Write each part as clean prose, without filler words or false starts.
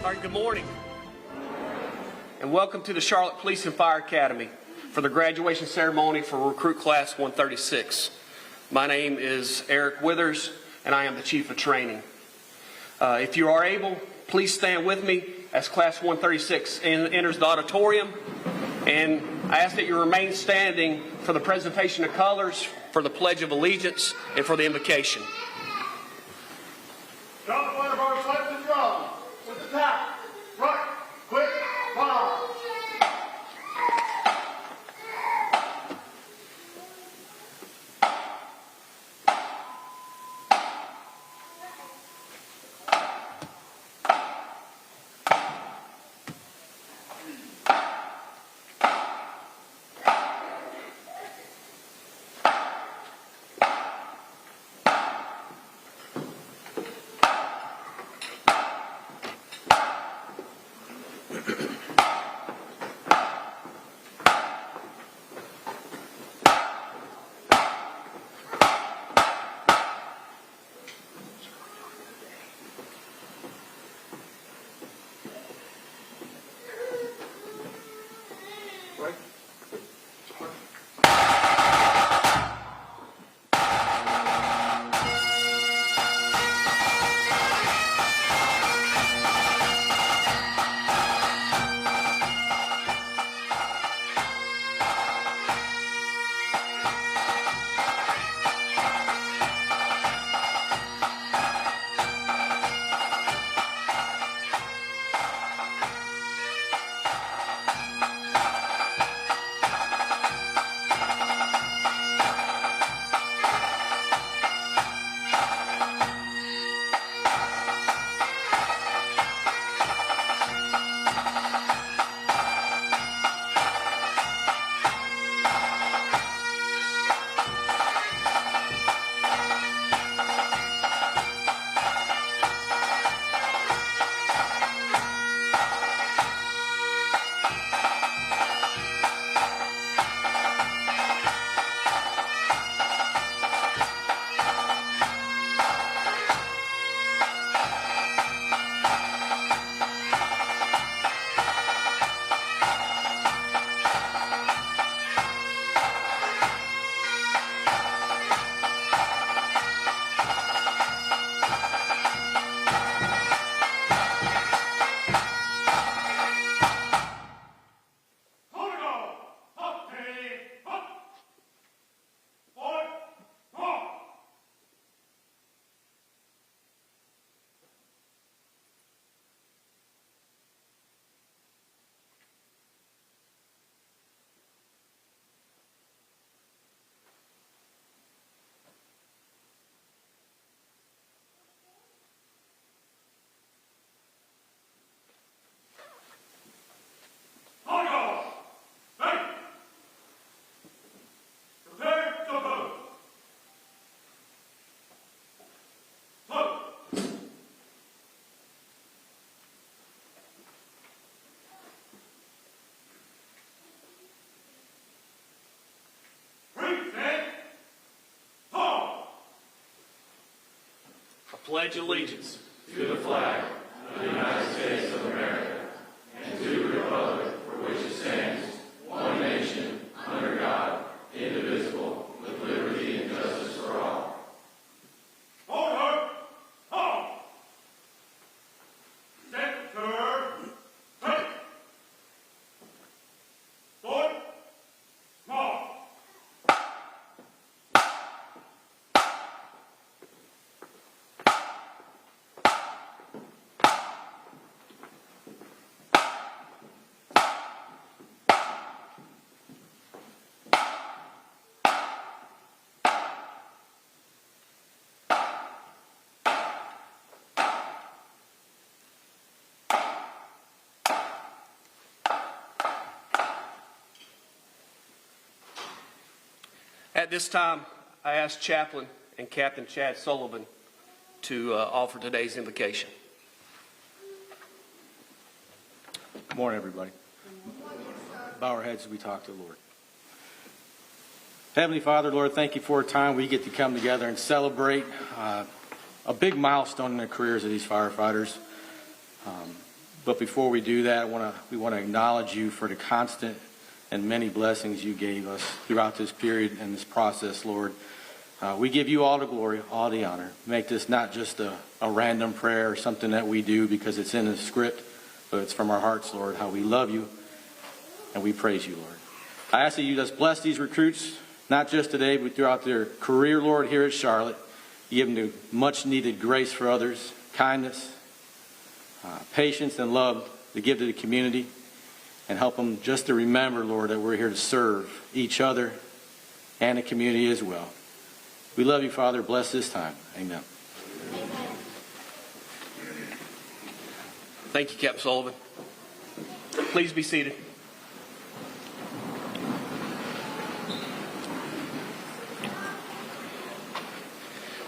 All right, good morning. And welcome to the Charlotte Police and Fire Academy for the graduation ceremony for Recruit Class 136. My name is Eric Withers, and I am the Chief of Training. If you are able, please stand with me as Class 136 enters the auditorium. And I ask that you remain standing for the presentation of colors, for the Pledge of Allegiance, and for the invocation. Drop one of our flags and drum with the tap, right, quick, fire. Pledge allegiance to the flag of the United States of America and to the republic for which it stands, one nation, under God, indivisible, with liberty and justice for all. Order! Halt! Center! Right! Forward! March! At this time, I ask Chaplain and Captain Chad Sullivan to offer today's invocation. Good morning, everybody. Bow our heads as we talk to the Lord. Heavenly Father, Lord, thank you for a time we get to come together and celebrate a big milestone in the careers of these firefighters. But before we do that, we want to acknowledge you for the constant and many blessings you gave us throughout this period and this process, Lord. We give you all the glory, all the honor. Make this not just a random prayer or something that we do because it's in the script, but it's from our hearts, Lord, how we love you and we praise you, Lord. I ask that you just bless these recruits, not just today, but throughout their career, Lord, here at Charlotte. You give them the much-needed grace for others, kindness, patience, and love to give to the community, and help them just to remember, Lord, that we're here to serve each other and the community as well. We love you, Father. Bless this time. Amen. Thank you, Captain Sullivan. Please be seated.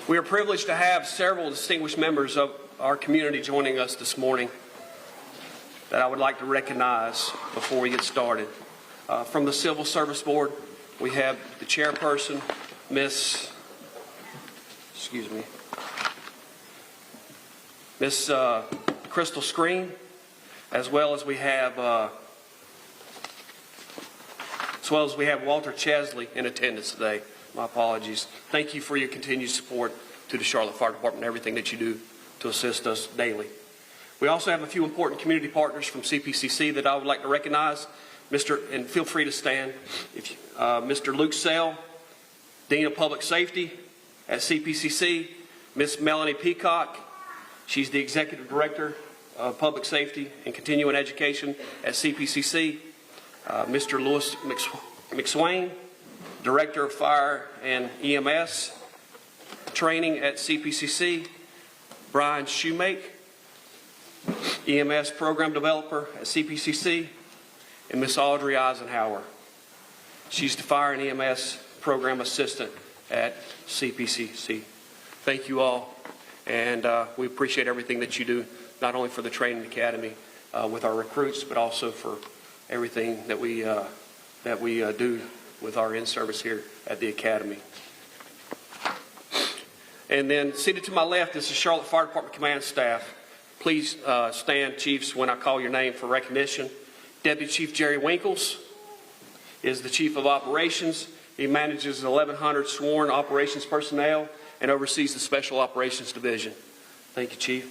We are privileged to have several distinguished members of our community joining us this morning that I would like to recognize before we get started. From the Civil Service Board, we have the chairperson, Miss Crystal Screen, as well as we have Walter Chesley in attendance today. My apologies. Thank you for your continued support to the Charlotte Fire Department and everything that you do to assist us daily. We also have a few important community partners from CPCC that I would like to recognize. And feel free to stand. Mr. Luke Sell, Dean of Public Safety at CPCC. Miss Melanie Peacock, she's the Executive Director of Public Safety and Continuing Education at CPCC. Mr. Lewis McSwain, Director of Fire and EMS Training at CPCC. Brian Shoemake, EMS Program Developer at CPCC. And Miss Audrey Eisenhower. She's the Fire and EMS Program Assistant at CPCC. Thank you all, and we appreciate everything that you do, not only for the Training Academy with our recruits, but also for everything that we do with our in-service here at the Academy. And then seated to my left is the Charlotte Fire Department Command Staff. Please stand, Chiefs, when I call your name for recognition. Deputy Chief Jerry Winkles is the Chief of Operations. He manages 1,100 sworn operations personnel and oversees the Special Operations Division. Thank you, Chief.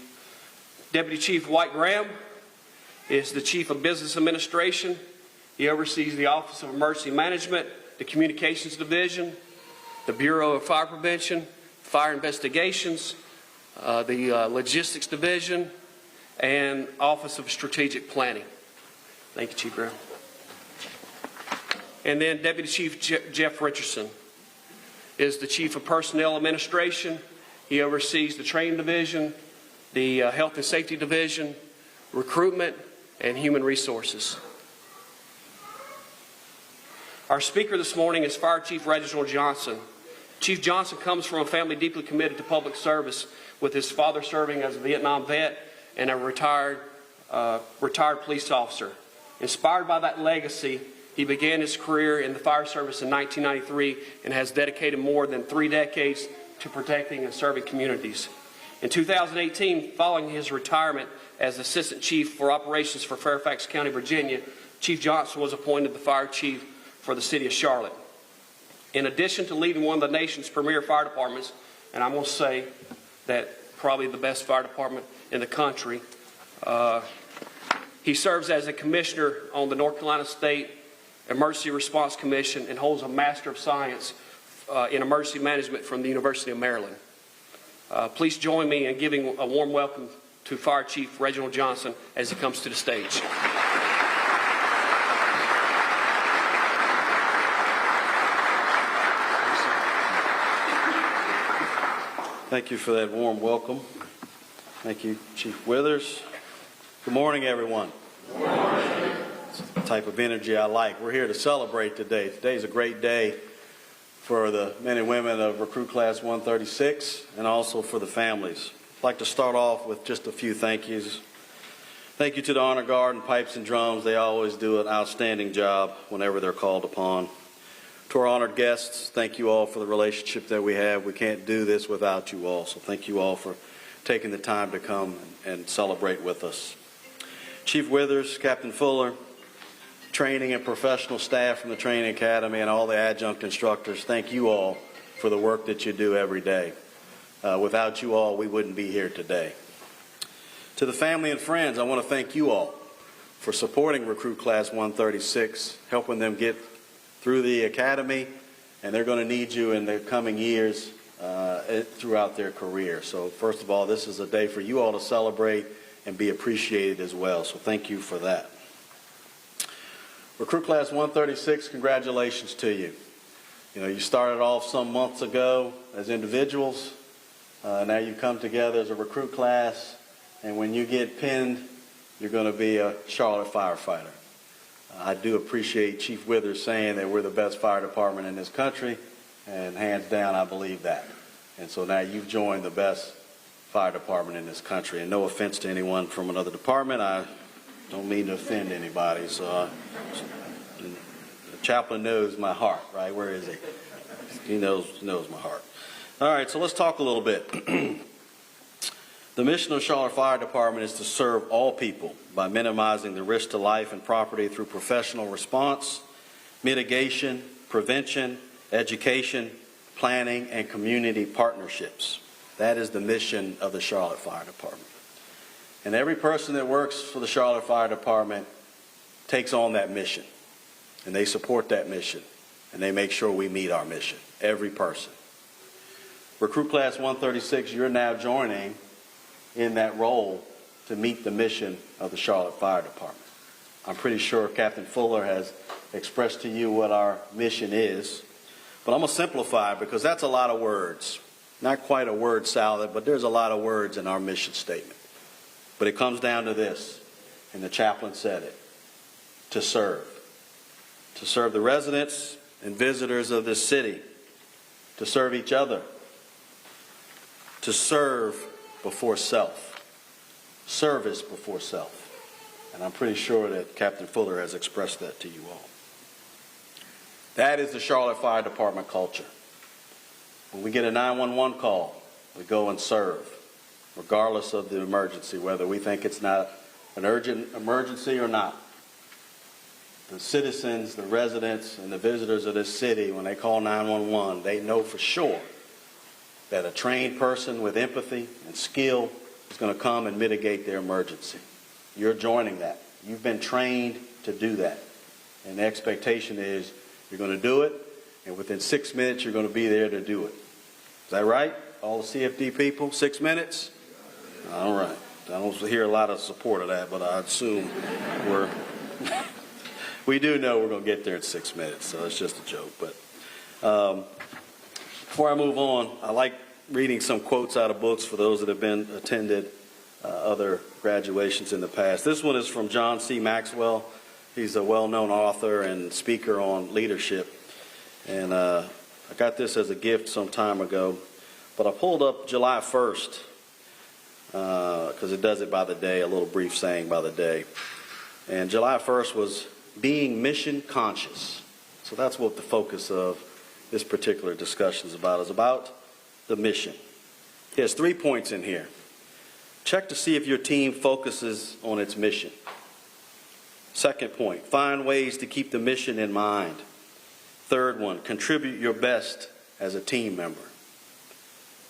Deputy Chief White Graham is the Chief of Business Administration. He oversees the Office of Emergency Management, the Communications Division, the Bureau of Fire Prevention, Fire Investigations, the Logistics Division, and Office of Strategic Planning. Thank you, Chief Graham. And then Deputy Chief Jeff Richardson is the Chief of Personnel Administration. He oversees the Training Division, the Health and Safety Division, Recruitment, and Human Resources. Our speaker this morning is Fire Chief Reginald Johnson. Chief Johnson comes from a family deeply committed to public service, with his father serving as a Vietnam vet and a retired police officer. Inspired by that legacy, he began his career in the fire service in 1993 and has dedicated more than 3 decades to protecting and serving communities. In 2018, following his retirement as Assistant Chief for Operations for Fairfax County, Virginia, Chief Johnson was appointed the Fire Chief for the City of Charlotte. In addition to leading one of the nation's premier fire departments, and I'm going to say that probably the best fire department in the country, he serves as a commissioner on the North Carolina State Emergency Response Commission and holds a Master of Science in Emergency Management from the University of Maryland. Please join me in giving a warm welcome to Fire Chief Reginald Johnson as he comes to the stage. Thank you for that warm welcome. Thank you, Chief Withers. Good morning, everyone. Good morning. It's the type of energy I like. We're here to celebrate today. Today's a great day for the men and women of Recruit Class 136 and also for the families. I'd like to start off with just a few thank yous. Thank you to the Honor Guard and Pipes and Drums. They always do an outstanding job whenever they're called upon. To our honored guests, thank you all for the relationship that we have. We can't do this without you all, so thank you all for taking the time to come and celebrate with us. Chief Withers, Captain Fuller, training and professional staff from the Training Academy, and all the adjunct instructors, thank you all for the work that you do every day. Without you all, we wouldn't be here today. To the family and friends, I want to thank you all for supporting Recruit Class 136, helping them get through the academy, and they're going to need you in the coming years throughout their career. So first of all, this is a day for you all to celebrate and be appreciated as well. So thank you for that. Recruit Class 136, congratulations to you. You know, you started off some months ago as individuals. Now you come together as a recruit class, and when you get pinned, you're going to be a Charlotte firefighter. I do appreciate Chief Withers saying that we're the best fire department in this country, and hands down, I believe that. And so now you've joined the best fire department in this country. And no offense to anyone from another department, I don't mean to offend anybody. So the chaplain knows my heart, right? Where is he? He knows my heart. All right, so let's talk a little bit. The mission of the Charlotte Fire Department is to serve all people by minimizing the risk to life and property through professional response, mitigation, prevention, education, planning, and community partnerships. That is the mission of the Charlotte Fire Department. And every person that works for the Charlotte Fire Department takes on that mission, and they support that mission, and they make sure we meet our mission, every person. Recruit Class 136, you're now joining in that role to meet the mission of the Charlotte Fire Department. I'm pretty sure Captain Fuller has expressed to you what our mission is, but I'm going to simplify it because that's a lot of words. Not quite a word salad, but there's a lot of words in our mission statement. But it comes down to this, and the chaplain said it: to serve. To serve the residents and visitors of this city, to serve each other, to serve before self, service before self. And I'm pretty sure that Captain Fuller has expressed that to you all. That is the Charlotte Fire Department culture. When we get a 911 call, we go and serve, regardless of the emergency, whether we think it's not an urgent emergency or not. The citizens, the residents, and the visitors of this city, when they call 911, they know for sure that a trained person with empathy and skill is going to come and mitigate their emergency. You're joining that. You've been trained to do that. And the expectation is you're going to do it, and within 6 minutes you're going to be there to do it. Is that right? All the CFD people, 6 minutes? All right. I don't hear a lot of support of that, but I assume we do know we're going to get there in 6 minutes, so it's just a joke. But before I move on, I like reading some quotes out of books for those that have been attended other graduations in the past. This one is from John C. Maxwell. He's a well-known author and speaker on leadership. And I got this as a gift some time ago. But I pulled up July 1st because it does it by the day, a little brief saying by the day. And July 1st was being mission conscious. So that's what the focus of this particular discussion is about. It's about the mission. He has 3 points in here. Check to see if your team focuses on its mission. Second point, find ways to keep the mission in mind. Third one, contribute your best as a team member.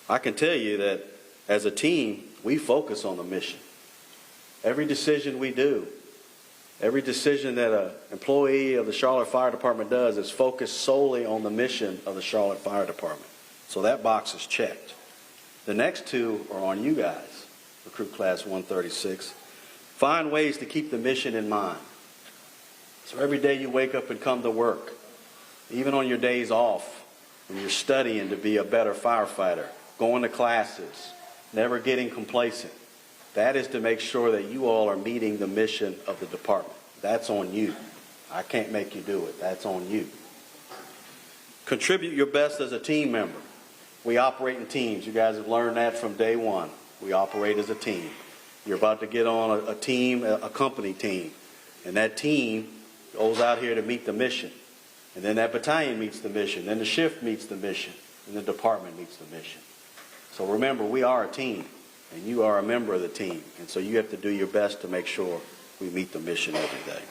I can tell you that as a team, we focus on the mission. Every decision we do, every decision that an employee of the Charlotte Fire Department does is focused solely on the mission of the Charlotte Fire Department. So that box is checked. The next two are on you guys, Recruit Class 136. Find ways to keep the mission in mind. So every day you wake up and come to work, even on your days off, when you're studying to be a better firefighter, going to classes, never getting complacent. That is to make sure that you all are meeting the mission of the department. That's on you. I can't make you do it. That's on you. Contribute your best as a team member. We operate in teams. You guys have learned that from day one. We operate as a team. You're about to get on a team, a company team. And that team goes out here to meet the mission. And then that battalion meets the mission. Then the shift meets the mission. And the department meets the mission. So remember, we are a team. And you are a member of the team. And so you have to do your best to make sure we meet the mission every day.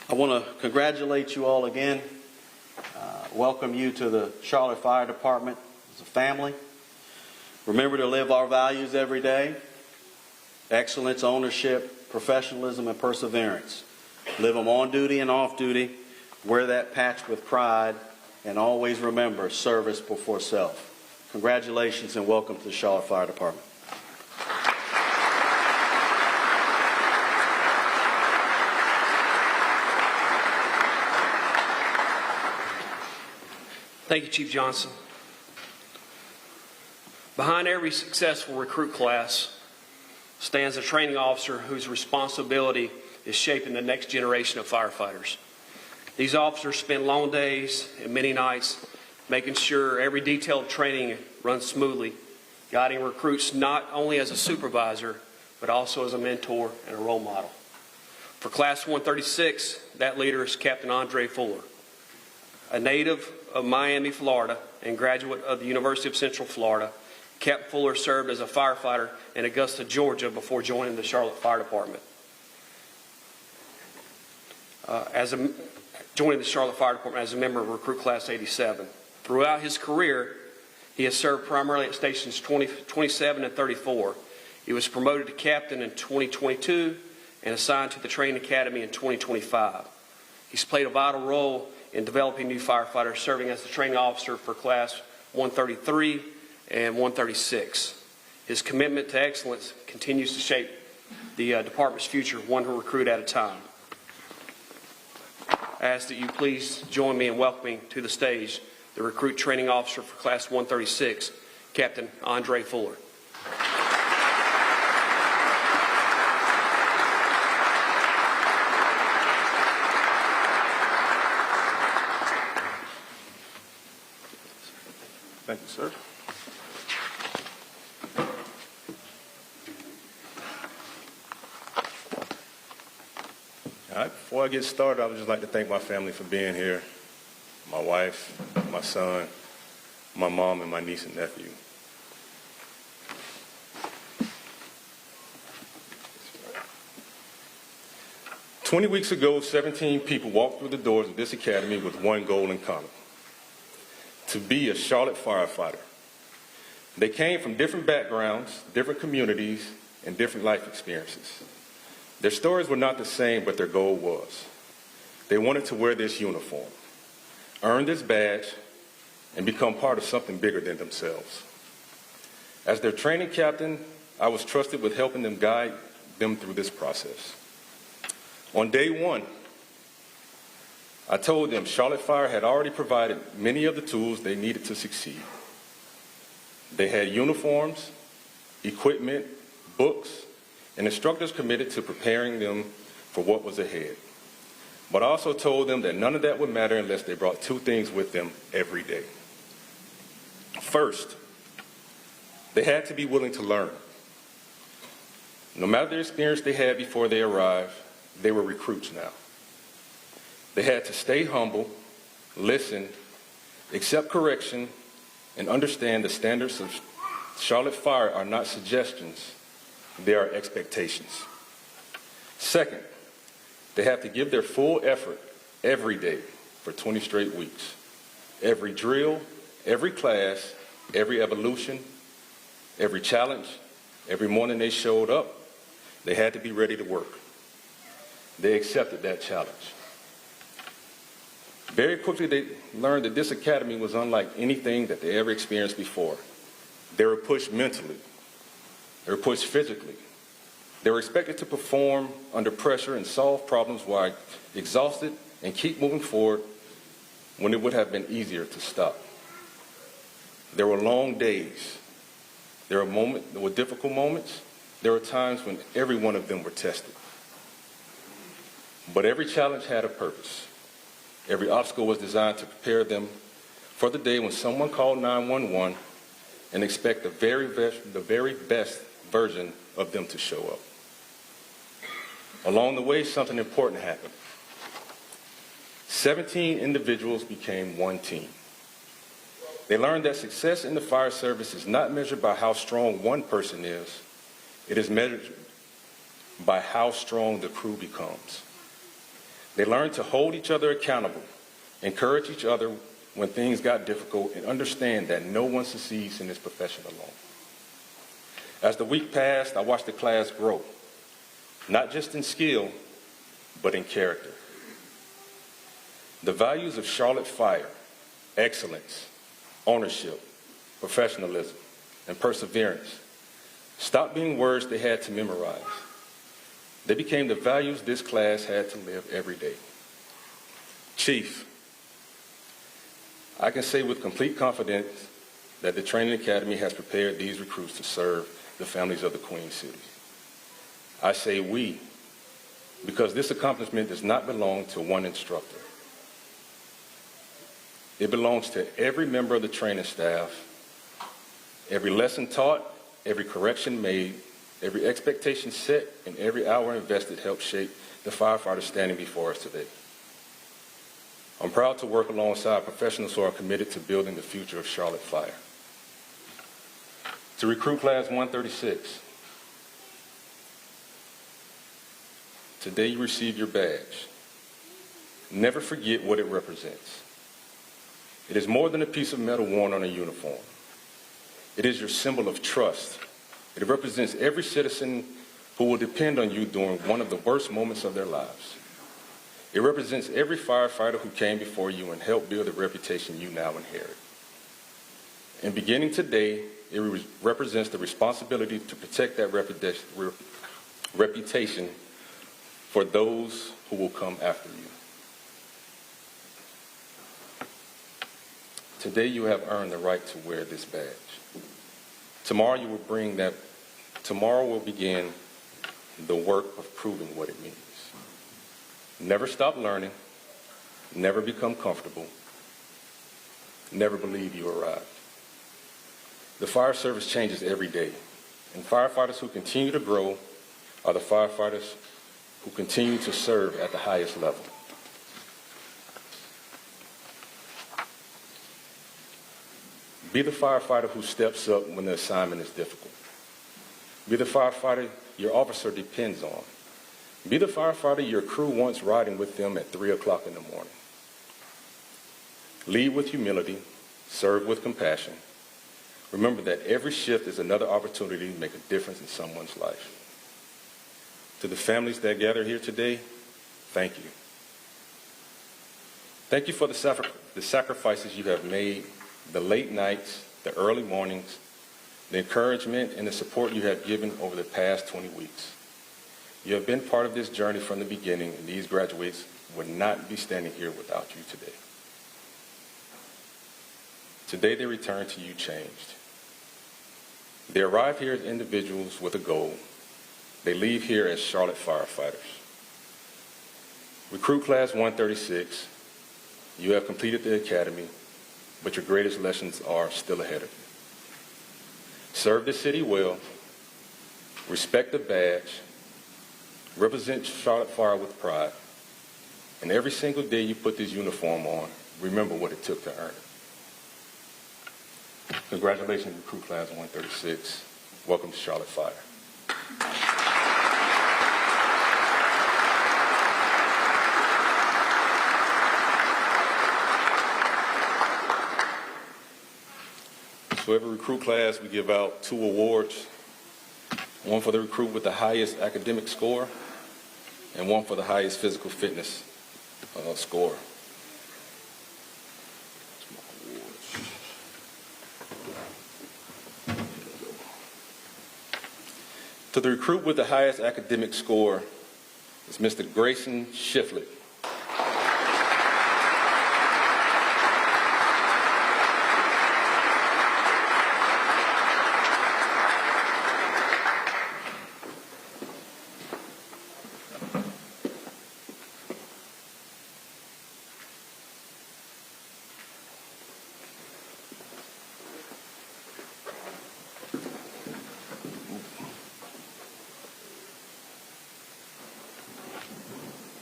I want to congratulate you all again, welcome you to the Charlotte Fire Department as a family. Remember to live our values every day: excellence, ownership, professionalism, and perseverance. Live them on duty and off duty. Wear that patch with pride, and always remember service before self. Congratulations and welcome to the Charlotte Fire Department. Thank you, Chief Johnson. Behind every successful recruit class stands a training officer whose responsibility is shaping the next generation of firefighters. These officers spend long days and many nights making sure every detail of training runs smoothly, guiding recruits not only as a supervisor, but also as a mentor and a role model. For Class 136, that leader is Captain Andre Fuller, a native of Miami, Florida, and graduate of the University of Central Florida. Cap Fuller served as a firefighter in Augusta, Georgia, before joining the Charlotte Fire Department. Joining the Charlotte Fire Department as a member of Recruit Class 87. Throughout his career, he has served primarily at stations 27 and 34. He was promoted to captain in 2022 and assigned to the Training Academy in 2025. He's played a vital role in developing new firefighters, serving as the training officer for Class 133 and 136. His commitment to excellence continues to shape the department's future, one recruit at a time. I ask that you please join me in welcoming to the stage the recruit training officer for Class 136, Captain Andre Fuller. Thank you, sir. All right, before I get started, I would just like to thank my family for being here. My wife, my son, my mom, and my niece and nephew. "20 weeks ago, 17 people walked through the doors of this academy with one goal in common: to be a Charlotte firefighter. They came from different backgrounds, different communities, and different life experiences. Their stories were not the same, but their goal was. They wanted to wear this uniform, earn this badge, and become part of something bigger than themselves. As their training captain, I was trusted with helping them guide them through this process. On day one, I told them Charlotte Fire had already provided many of the tools they needed to succeed. They had uniforms, equipment, books, and instructors committed to preparing them for what was ahead. But I also told them that none of that would matter unless they brought two things with them every day. First, they had to be willing to learn. No matter the experience they had before they arrived, they were recruits now. They had to stay humble, listen, accept correction, and understand the standards of Charlotte Fire are not suggestions, they are expectations. Second, they have to give their full effort every day for 20 straight weeks. Every drill, every class, every evolution, every challenge, every morning they showed up, they had to be ready to work. They accepted that challenge. Very quickly, they learned that this academy was unlike anything that they ever experienced before. They were pushed mentally. They were pushed physically. They were expected to perform under pressure and solve problems while exhausted and keep moving forward when it would have been easier to stop. There were long days. There were difficult moments. There were times when every one of them were tested. But every challenge had a purpose. Every obstacle was designed to prepare them for the day when someone called 911 and expect the very best version of them to show up. Along the way, something important happened. 17 individuals became one team. They learned that success in the fire service is not measured by how strong one person is. It is measured by how strong the crew becomes. They learn to hold each other accountable, encourage each other when things got difficult, and understand that no one succeeds in this profession alone. As the week passed, I watched the class grow, not just in skill, but in character. The values of Charlotte Fire, excellence, ownership, professionalism, and perseverance, stopped being words they had to memorize. They became the values this class had to live every day. Chief, I can say with complete confidence that the Training Academy has prepared these recruits to serve the families of the Queen City. I say we, because this accomplishment does not belong to one instructor. It belongs to every member of the training staff. Every lesson taught, every correction made, every expectation set, and every hour invested helped shape the firefighters standing before us today. I'm proud to work alongside professionals who are committed to building the future of Charlotte Fire. To recruit Class 136, today you receive your badge. Never forget what it represents. It is more than a piece of metal worn on a uniform. It is your symbol of trust. It represents every citizen who will depend on you during one of the worst moments of their lives. It represents every firefighter who came before you and helped build the reputation you now inherit. And beginning today, it represents the responsibility to protect that reputation for those who will come after you. Today you have earned the right to wear this badge. Tomorrow will begin the work of proving what it means. Never stop learning, never become comfortable, never believe you arrived. The fire service changes every day, and firefighters who continue to grow are the firefighters who continue to serve at the highest level. Be the firefighter who steps up when the assignment is difficult. Be the firefighter your officer depends on. Be the firefighter your crew wants riding with them at 3 o'clock in the morning. Lead with humility, serve with compassion. Remember that every shift is another opportunity to make a difference in someone's life. To the families that gather here today, thank you. Thank you for the sacrifices you have made, the late nights, the early mornings, the encouragement and the support you have given over the past 20 weeks. You have been part of this journey from the beginning, and these graduates would not be standing here without you today. Today they return to you changed. They arrive here as individuals with a goal. They leave here as Charlotte firefighters. Recruit Class 136, you have completed the academy, but your greatest lessons are still ahead of you. Serve the city well, respect the badge, represent Charlotte Fire with pride, and every single day you put this uniform on, remember what it took to earn it. Congratulations, Recruit Class 136. Welcome to Charlotte Fire. So every recruit class, we give out 2 awards, one for the recruit with the highest academic score and one for the highest physical fitness score. To the recruit with the highest academic score is Mr. Grayson Shiflett.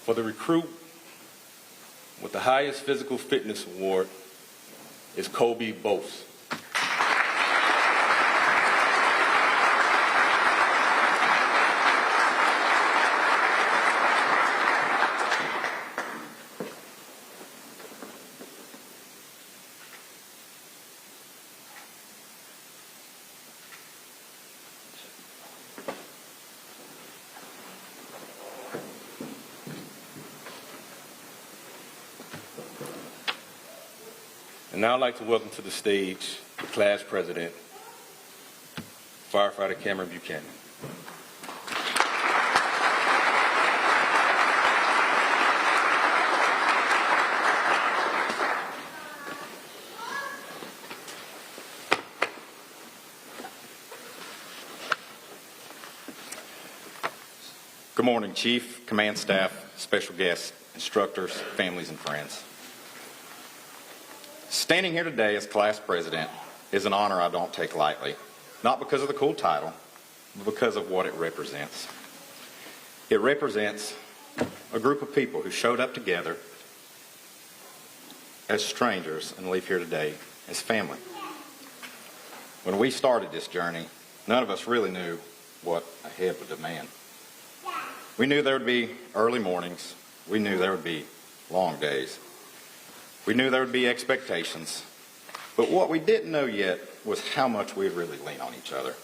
For the recruit with the highest physical fitness award is Kobe Bose. And now I'd like to welcome to the stage the class president, Firefighter Cameron Buchanan. Good morning, Chief, Command Staff, special guests, instructors, families, and friends. Standing here today as class president is an honor I don't take lightly, not because of the cool title, but because of what it represents. It represents a group of people who showed up together as strangers and leave here today as family. When we started this journey, none of us really knew what ahead would demand. We knew there would be early mornings. We knew there would be long days. We knew there would be expectations. But what we didn't know yet was how much we'd really lean on each other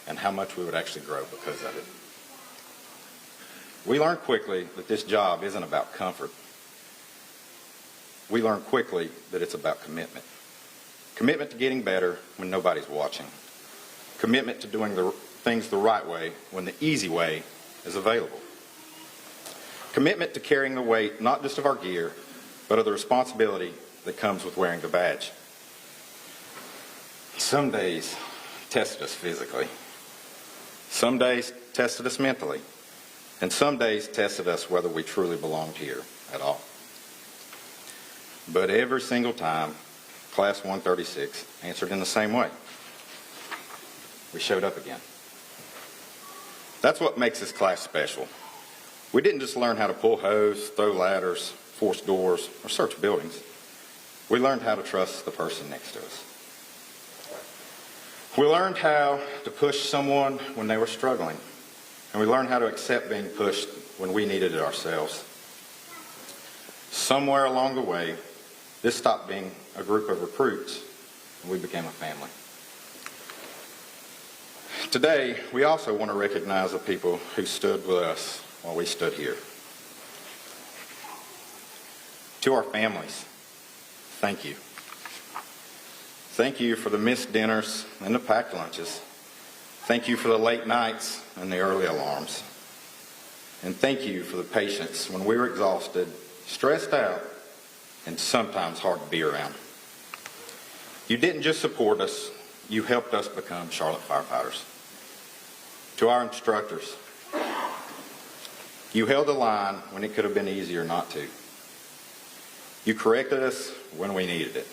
and how much we would actually grow because of it. We learned quickly that this job isn't about comfort. We learned quickly that it's about commitment. Commitment to getting better when nobody's watching. Commitment to doing the things the right way when the easy way is available. Commitment to carrying the weight not just of our gear, but of the responsibility that comes with wearing the badge. Some days tested us physically. Some days tested us mentally. And some days tested us whether we truly belonged here at all. But every single time, Class 136 answered in the same way. We showed up again. That's what makes this class special. We didn't just learn how to pull hose, throw ladders, force doors, or search buildings. We learned how to trust the person next to us. We learned how to push someone when they were struggling, and we learned how to accept being pushed when we needed it ourselves. Somewhere along the way, this stopped being a group of recruits, and we became a family. Today, we also want to recognize the people who stood with us while we stood here. To our families, thank you. Thank you for the missed dinners and the packed lunches. Thank you for the late nights and the early alarms. And thank you for the patience when we were exhausted, stressed out, and sometimes hard to be around. You didn't just support us, you helped us become Charlotte firefighters. To our instructors, you held the line when it could have been easier not to. You corrected us when we needed it.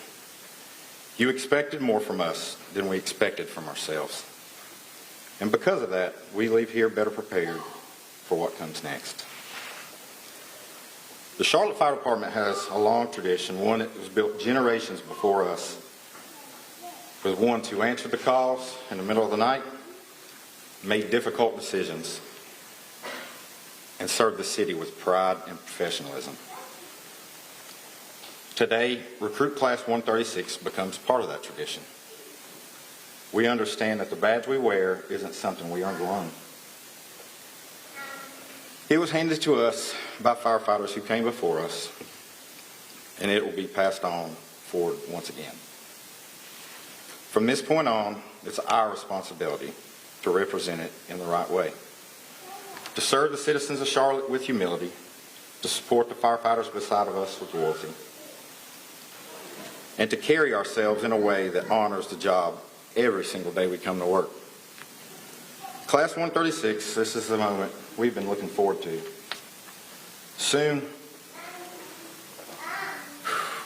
You expected more from us than we expected from ourselves. And because of that, we leave here better prepared for what comes next. The Charlotte Fire Department has a long tradition, one that was built generations before us, with ones who answered the calls in the middle of the night, made difficult decisions, and served the city with pride and professionalism. Today, Recruit Class 136 becomes part of that tradition. We understand that the badge we wear isn't something we earned alone. It was handed to us by firefighters who came before us, and it will be passed on forward once again. From this point on, it's our responsibility to represent it in the right way, to serve the citizens of Charlotte with humility, to support the firefighters beside of us with loyalty, and to carry ourselves in a way that honors the job every single day we come to work. Class 136, this is the moment we've been looking forward to. Soon,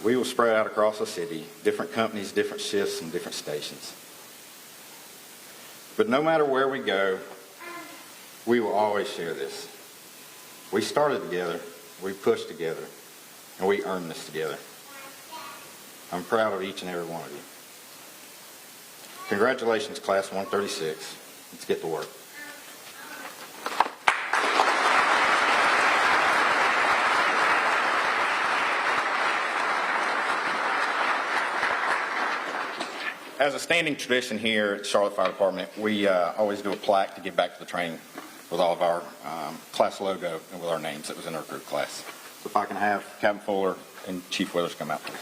we will spread out across the city, different companies, different shifts, and different stations. But no matter where we go, we will always share this. We started together, we pushed together, and we earned this together. I'm proud of each and every one of you. Congratulations, Class 136. Let's get to work. As a standing tradition here at Charlotte Fire Department, we always do a plaque to give back to the training with all of our class logo and with our names that was in our group class. So if I can have Captain Fuller and Chief Withers come out, please.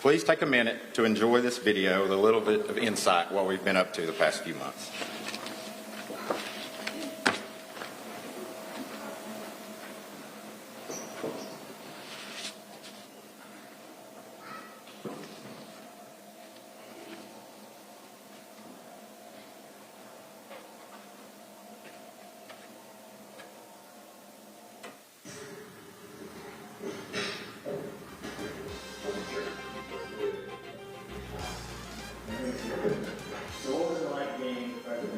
please take a minute to enjoy this video with a little bit of insight what we've been up to the past few months. So what was it like being the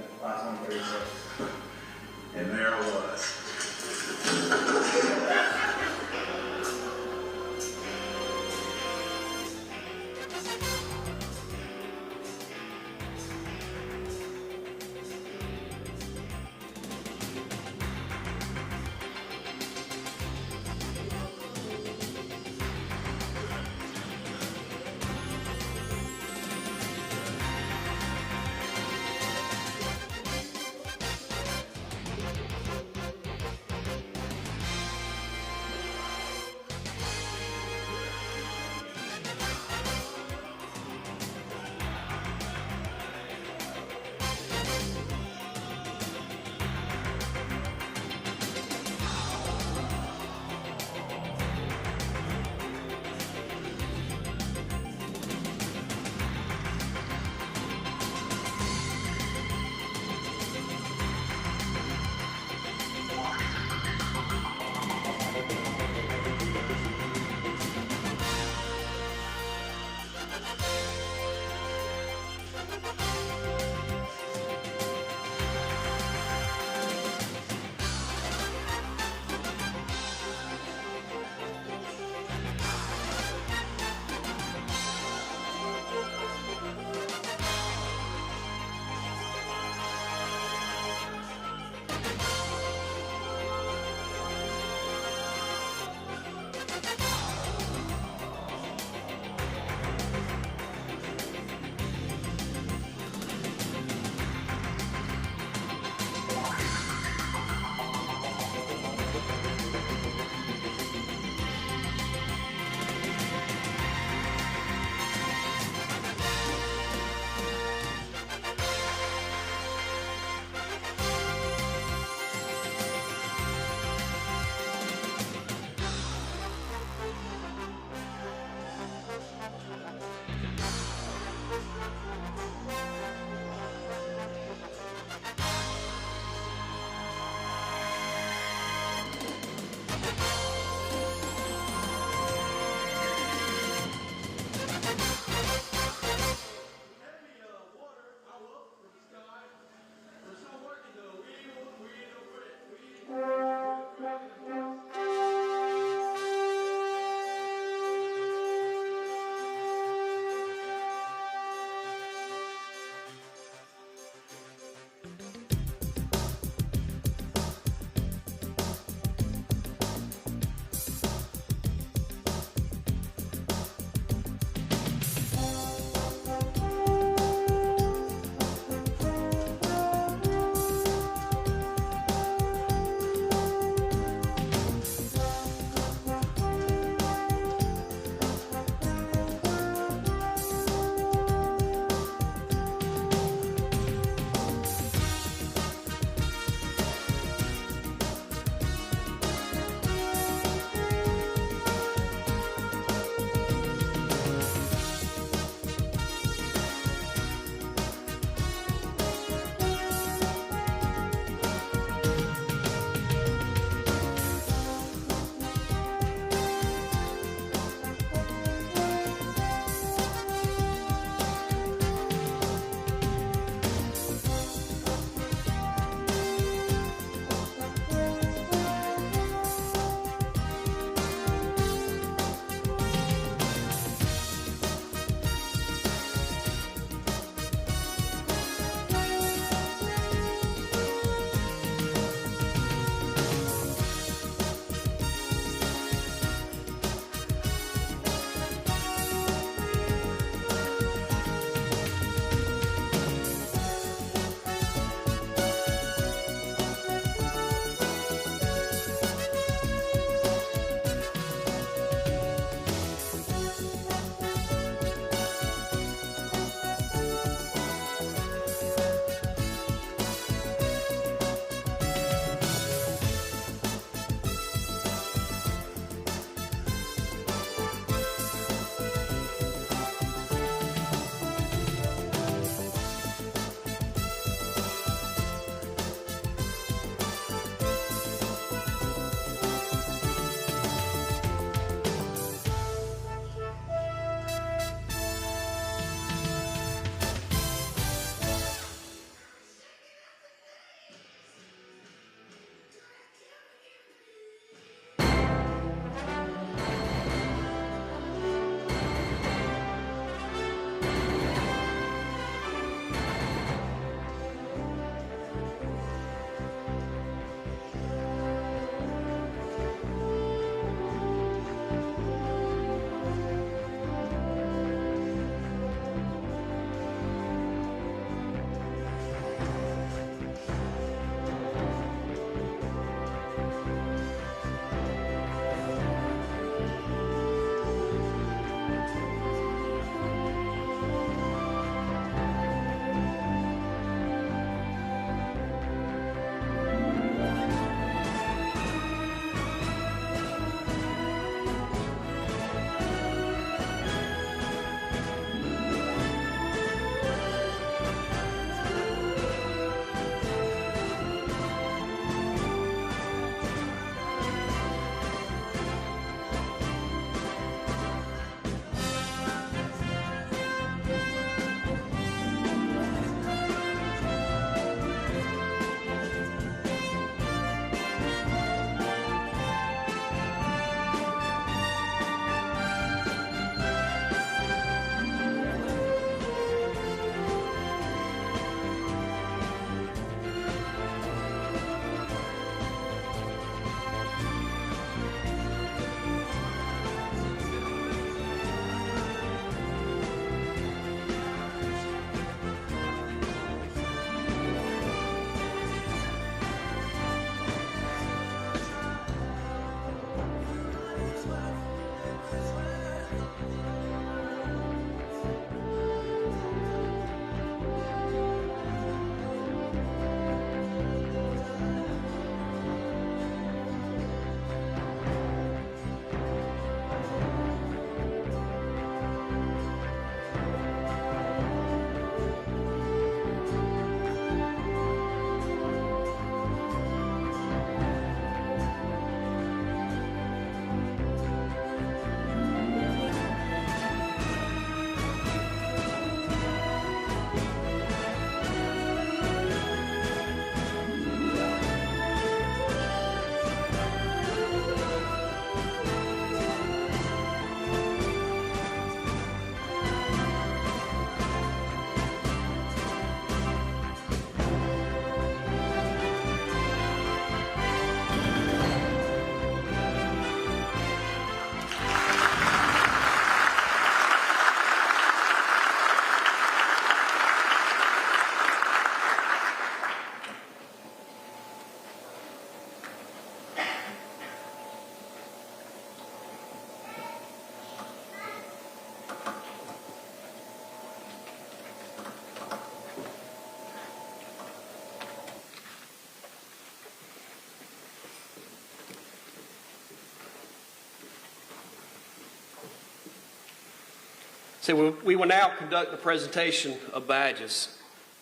So we will now conduct the presentation of badges.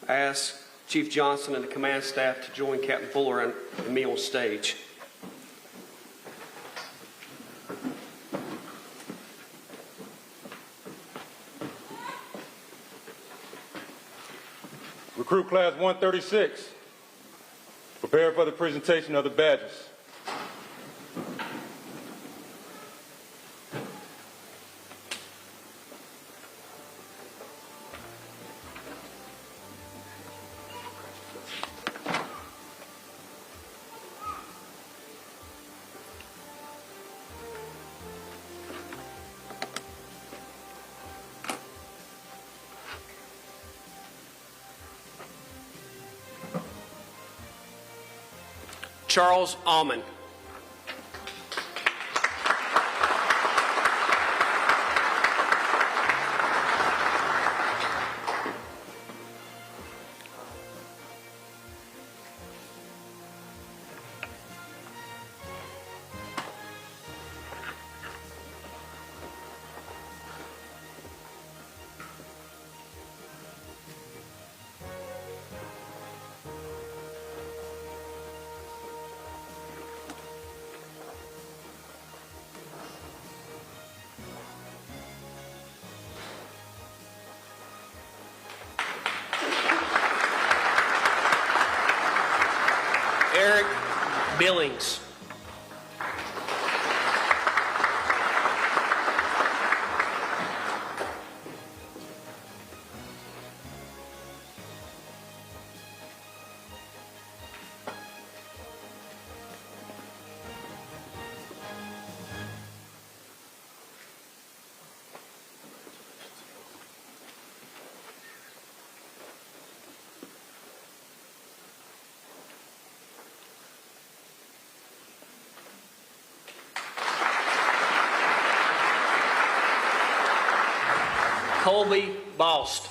I ask Chief Johnson and the command staff to join Captain Fuller and me on stage. Recruit Class 136, prepare for the presentation of the badges. Charles Almond. Eric Billings. Colby Bost.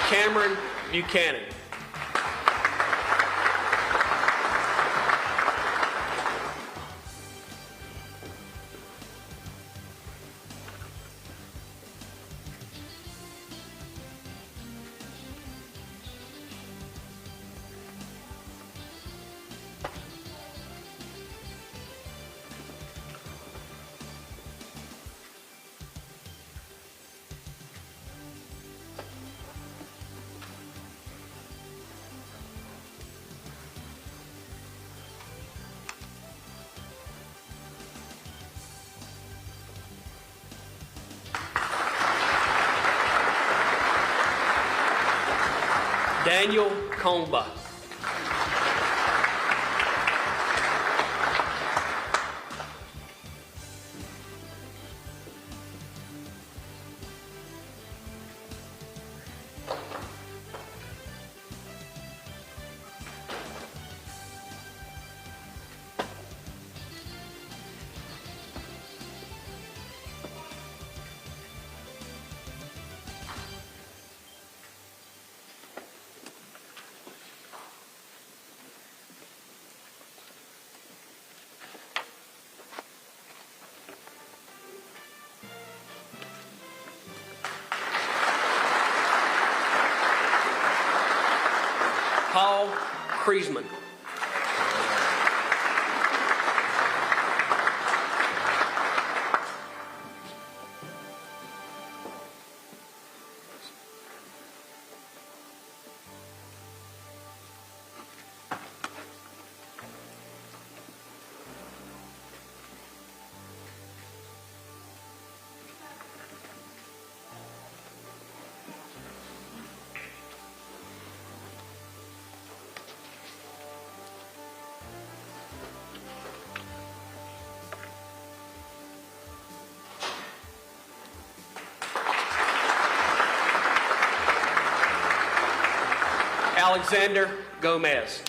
Cameron Buchanan. Daniel Comba. Paul Kriesman. Alexander Gomez.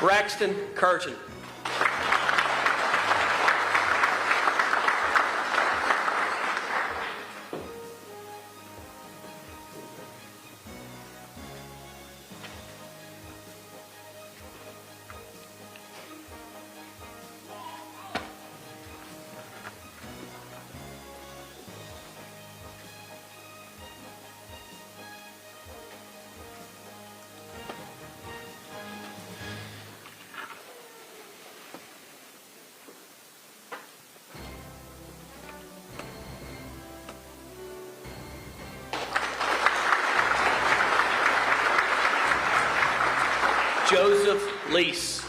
Braxton Curtin. Joseph Lease.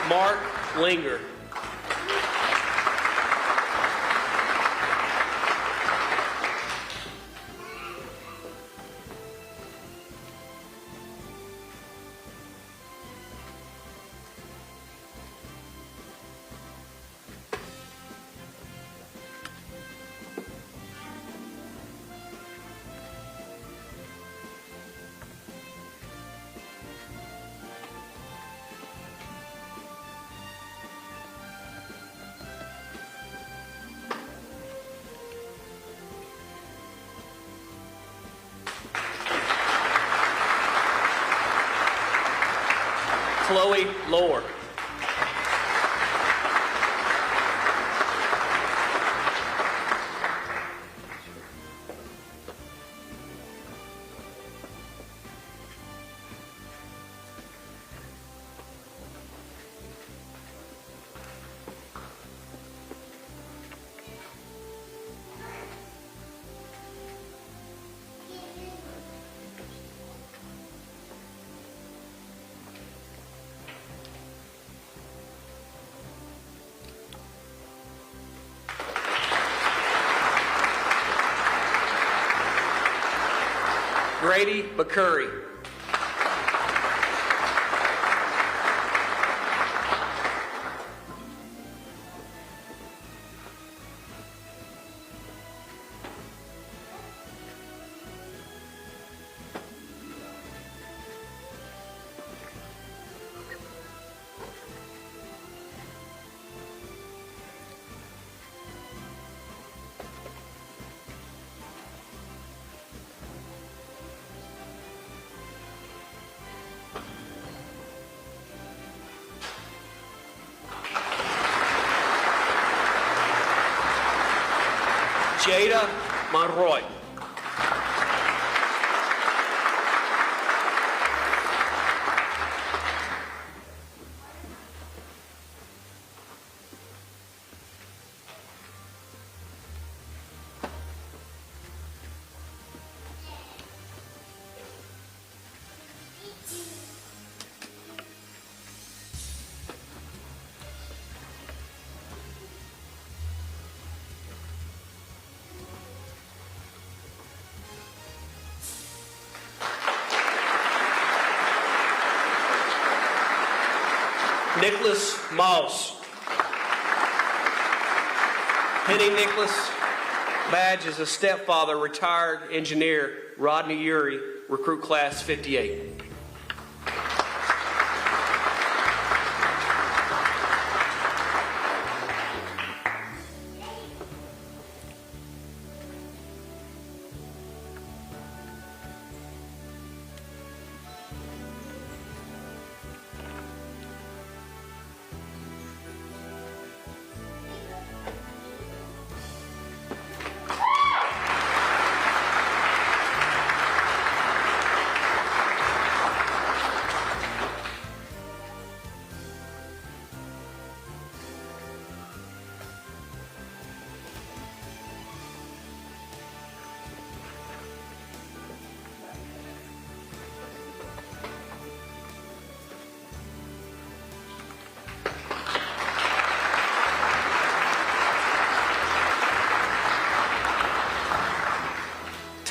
Mark Linger. Chloe Lohr. Grady McCurry. Jada Monroy. Nicholas Moss. Penny Nicholas badge is a stepfather, retired engineer Rodney Urey, recruit class 58.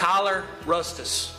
Tyler Rustis.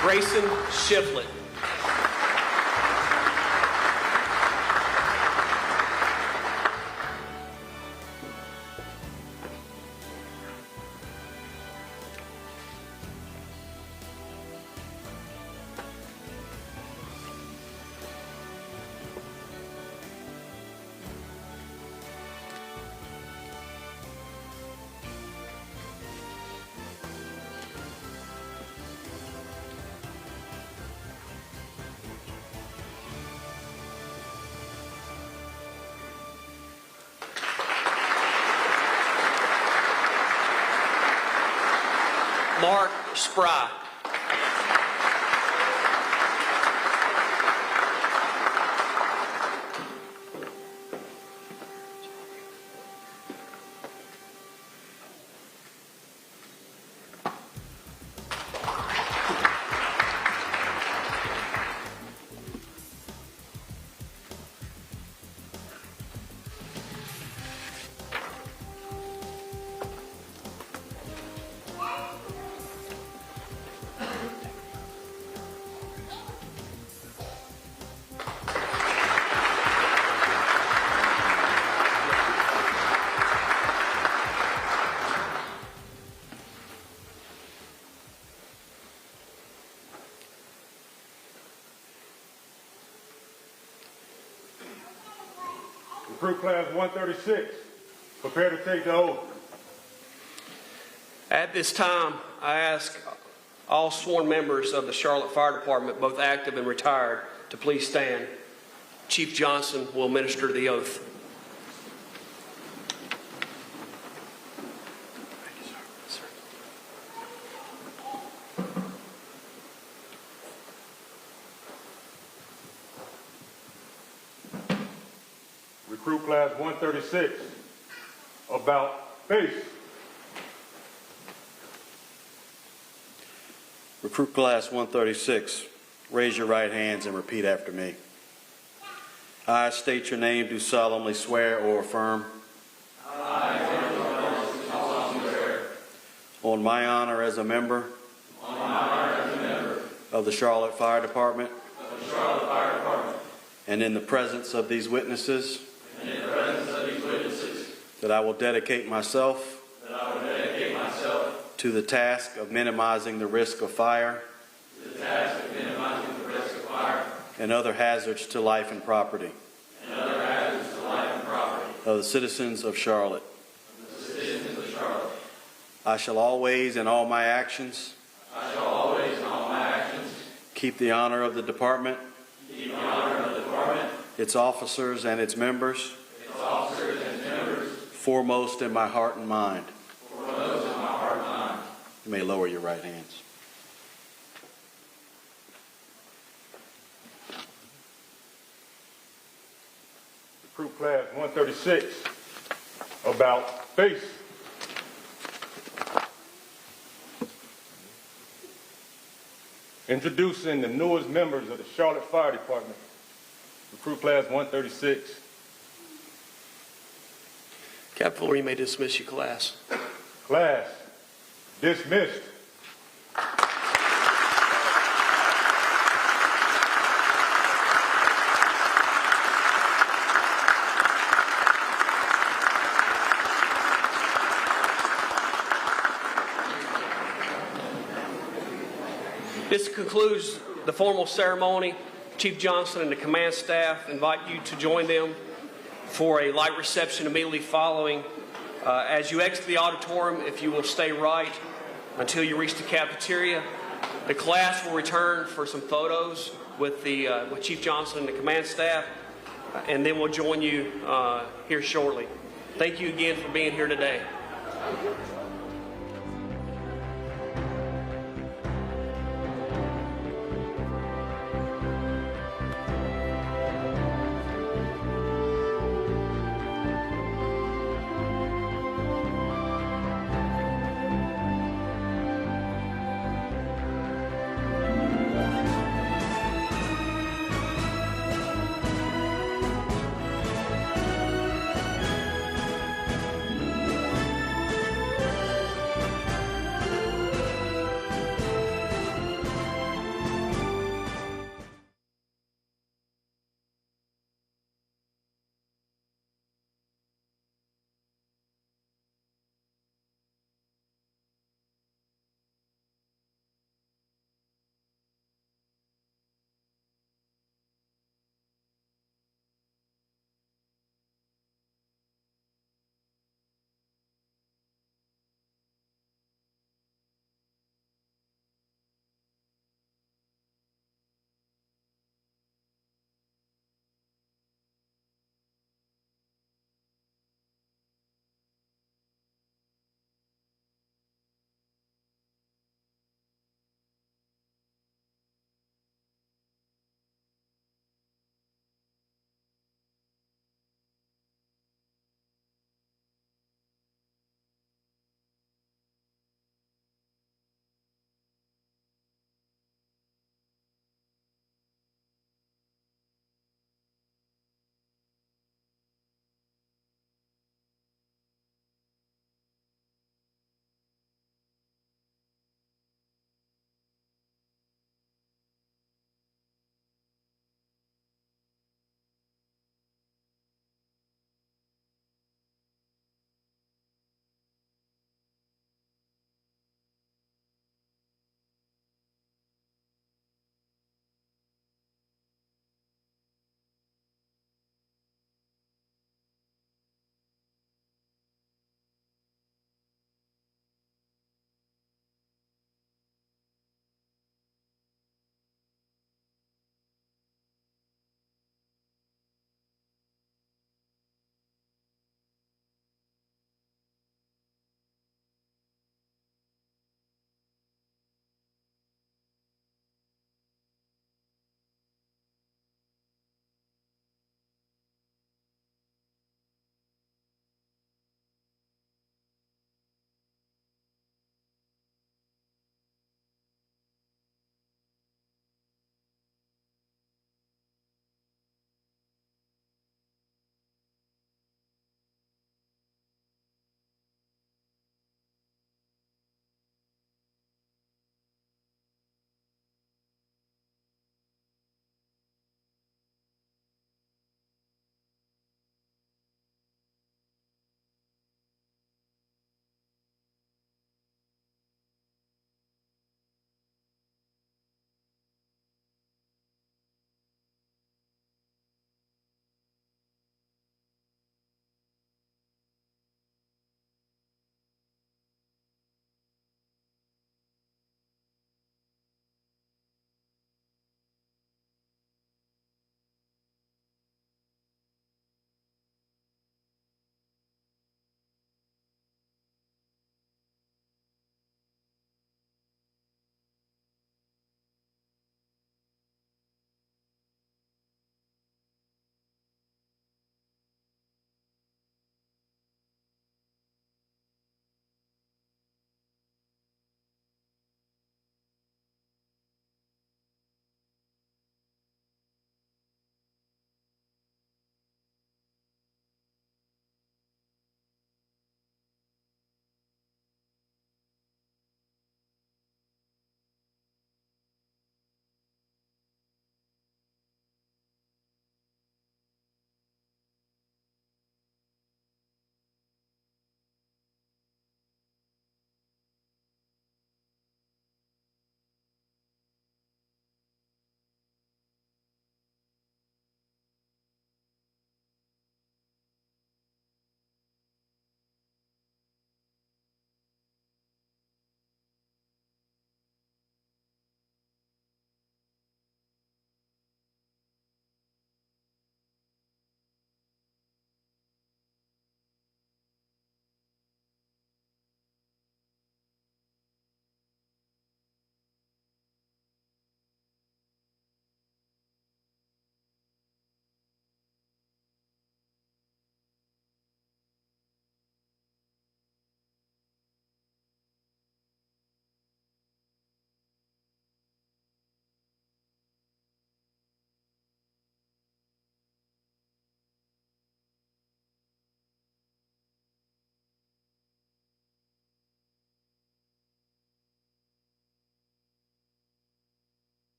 Grayson Shiflett. Mark Spry. Recruit Class 136, prepare to take the oath. At this time, I ask all sworn members of the Charlotte Fire Department, both active and retired, to please stand. Chief Johnson will administer the oath. Recruit Class 136, about face. Recruit Class 136, raise your right hands and repeat after me. I state your name, do solemnly swear or affirm. On my honor as a member of the Charlotte Fire Department, and in the presence of these witnesses, that I will dedicate myself to the task of minimizing the risk of fire and other hazards to life and property of the citizens of Charlotte. I shall always in all my actions keep the honor of the department, its officers and its members, foremost in my heart and mind. You may lower your right hands. Recruit Class 136, about face. Introducing the newest members of the Charlotte Fire Department. Recruit Class 136. Captain Fuller, you may dismiss your class. Class dismissed. This concludes the formal ceremony. Chief Johnson and the command staff invite you to join them for a light reception immediately following. As you exit the auditorium, if you will stay right until you reach the cafeteria, the class will return for some photos with Chief Johnson and the command staff, and then we'll join you here shortly. Thank you again for being here today.